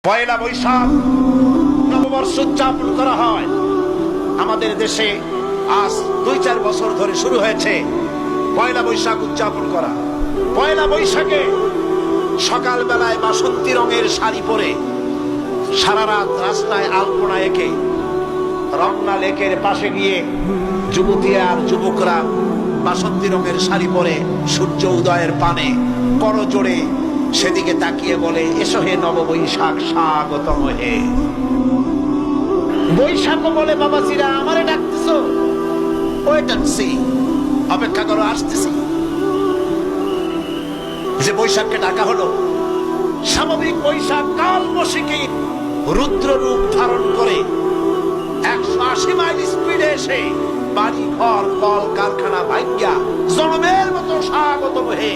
পয়লা বৈশাখ নববর্ষ উদযাপন করা হয় আমাদের দেশে। আজ 2-4 বছর ধরে শুরু হয়েছে পয়লা বৈশাখ উদযাপন করা। পয়লা বৈশাখে সকাল বেলায় বাসন্তী রঙের শাড়ি পরে সারা রাত রাস্তায় আলপনা এঁকে রমনা লেকের পাশে গিয়ে যুবতী আর যুবকরা বাসন্তী রঙের শাড়ি পরে সূর্য উদয়ের পানে করজোড়ে সেদিকে তাকিয়ে বলে, এসো হে নববৈশাখ স্বাগতম হে। বৈশাখ বলে, বাবাজিরা আমারে ডাকতেছো? ওয়েট এন্ড সি, অপেক্ষা করো, আসতেছি। যে বৈশাখকে ডাকা হলো স্বাভাবিক বৈশাখ কালবৈশাখী রুদ্র রূপ ধারণ করে 180 মাইল স্পিডে এসে বাড়ি ঘর কল কারখানা ভাঙ্গিয়া জনমের মতো স্বাগতম হে